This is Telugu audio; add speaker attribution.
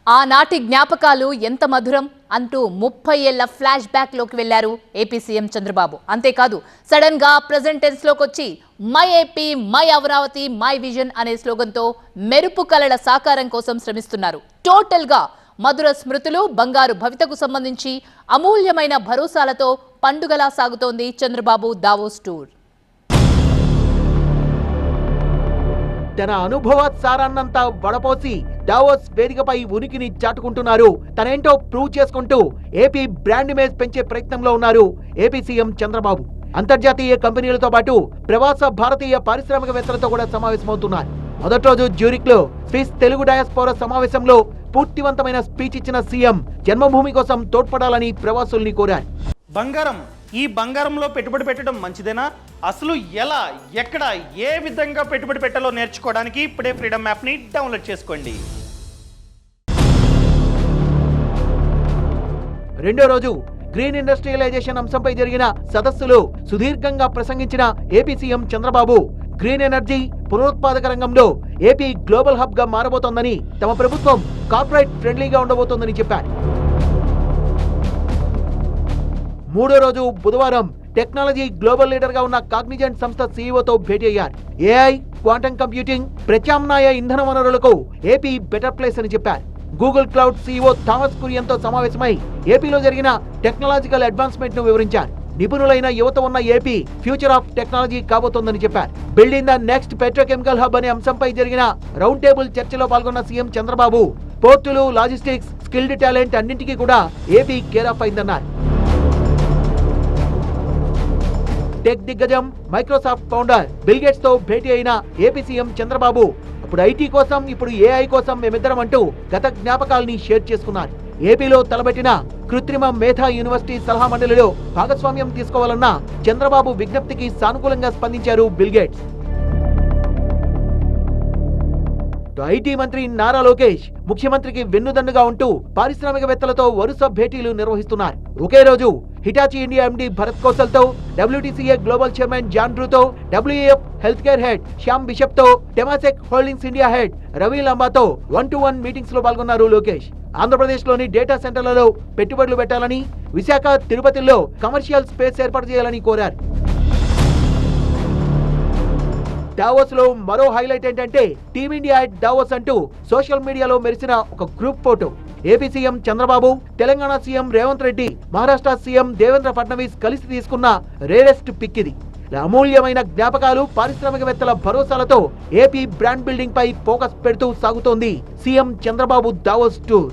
Speaker 1: ఆనాటి జ్ఞాపకాలు ఎంత మధురం అంటూ 30 ఏళ్ల ఫ్లాష్ బ్యాక్ లోకి వెళ్లారు ఏపీ సీఎం చంద్రబాబు. అంతేకాదు సడన్ గా ప్రెజెంట్ టెన్స్ లోకి వచ్చి my AP my Amaravati my vision అనే స్లోగన్తో మెరుపు కలల సాకారం కోసం శ్రమిస్తున్నారు. టోటల్ గా మధుర స్మృతులు, బంగారు భవితకు సంబంధించి అమూల్యమైన భరోసాలతో పండుగలా సాగుతోంది చంద్రబాబు దావోస్ టూర్.
Speaker 2: తన అనుభవాత్ సారాన్నంతా వడపోసి దావోస్ వేదికపై ఉనికిని చాటుకుంటున్నారు. తనేంటో ప్రూవ్ చేసుకుంటూ ఏపీ బ్రాండ్ ఇమేజ్ పెంచే ప్రయత్నంలో ఉన్నారు ఏపీ సీఎం చంద్రబాబు. అంతర్జాతీయ కంపెనీలతో పాటు ప్రవాస భారతీయ పారిశ్రామికవేత్తలతో కూడా సమావేశమవుతున్నారు. మొదటి రోజు జ్యూరిక్ లో స్విస్ తెలుగు డయాస్పోరా సమావేశంలో పూర్తివంతమైన స్పీచ్ ఇచ్చిన సీఎం జన్మభూమి కోసం తోడ్పడాలని ప్రవాసుల్ని కోరారు.
Speaker 3: ఈ బంగారంలో పెట్టుబడి పెట్టడం మంచిదేనా? అసలు ఎలా, ఎక్కడ, ఏ విధంగా పెట్టుబడి పెట్టాలో నేర్చుకోవడానికి ఇప్పుడే ఫ్రీడమ్ యాప్ని డౌన్లోడ్ చేసుకోండి.
Speaker 2: రెండో రోజు గ్రీన్ ఇండస్ట్రియలైజేషన్ అంశంపై జరిగిన సదస్సులో సుదీర్ఘంగా ప్రసంగించిన AP CM Chandrababu green energy, పునరుత్పాదక రంగంలో ఏపీ గ్లోబల్ హబ్ గా మారబోతోందని, తమ ప్రభుత్వం కార్పొరేట్ ఫ్రెండ్లీగా ఉండబోతోందని చెప్పారు. మూడో రోజు బుధవారం టెక్నాలజీ గ్లోబల్ లీడర్ గా ఉన్న కాగ్నిజెంట్ సంస్థ సీఈఓతో భేటీ అయ్యారు. ఏఐ, క్వాంటమ్ కంప్యూటింగ్, ప్రత్యామ్నాయ ఇంధన వనరులకు ఏపీ బెటర్ ప్లేస్ అని చెప్పారు. గూగుల్ క్లౌడ్ సీఈఓ థామస్ కురియన్తో సమావేశమై ఏపీలో జరిగిన టెక్నాలజికల్ అడ్వాన్స్మెంట్ ను వివరించారు. నిపుణులైన యువత ఉన్న ఏపీ ఫ్యూచర్ ఆఫ్ టెక్నాలజీ కాబోతోందని చెప్పారు. Building the next petrochemical hub అనే అంశంపై జరిగిన రౌండ్ టేబుల్ చర్చలో పాల్గొన్న సీఎం చంద్రబాబు పోర్టులు, లాజిస్టిక్స్, స్కిల్డ్ టాలెంట్ అన్నింటికీ కూడా ఏపీ కేర్ ఆఫ్ అయిందన్నారు. టెక్ దిగ్గజం మైక్రోసాఫ్ట్ ఫౌండర్ బిల్ గేట్స్ తో భేటీ అయిన ఏపీ సీఎం చంద్రబాబు అప్పుడు ఐటీ కోసం, ఇప్పుడు ఏఐ కోసం మేమిద్దరం అంటూ గత జ్ఞాపకాల్ని షేర్ చేసుకున్నారు. ఏపీలో తలబెట్టిన కృత్రిమ మేధా యూనివర్సిటీ సలహా మండలిలో భాగస్వామ్యం తీసుకోవాలన్న చంద్రబాబు విజ్ఞప్తికి సానుకూలంగా స్పందించారు బిల్ గేట్స్. ఐటీ మంత్రి నారా లోకేష్ ముఖ్యమంత్రికి వెన్నుదన్నుగా ఉంటూ పారిశ్రామికవేత్తలతో వరుస భేటీలు నిర్వహిస్తున్నారు. ఒకే రోజు Hitachi India MD Bharat Kaushal తో, WTCA global chairman John Drew తో, WEF health care head Shyam Bishop తో, Temasek holdings India head Ravi లంబాతో 1-to-1 మీటింగ్స్ లో పాల్గొన్నారు లోకేష్. ఆంధ్రప్రదేశ్ లోని డేటా సెంటర్లలో పెట్టుబడులు పెట్టాలని, విశాఖ, తిరుపతిలో కమర్షియల్ స్పేస్ ఏర్పాటు చేయాలని కోరారు. దావోస్ లో మరో హైలైట్ ఏంటంటే టీమిండియా అట్ దావోస్ అంటూ సోషల్ మీడియాలో మెరిసిన ఒక group photo. AP CM Chandrababu, Telangana CM Revanth Reddy, Maharashtra CM Devendra Fadnavis కలిసి తీసుకున్న రేరెస్ట్ పిక్ ఇది. అమూల్యమైన జ్ఞాపకాలు, పారిశ్రామికవేత్తల భరోసాలతో ఏపీ బ్రాండ్ బిల్డింగ్ పై ఫోకస్ పెడుతూ సాగుతోంది సీఎం చంద్రబాబు దావోస్ టూర్.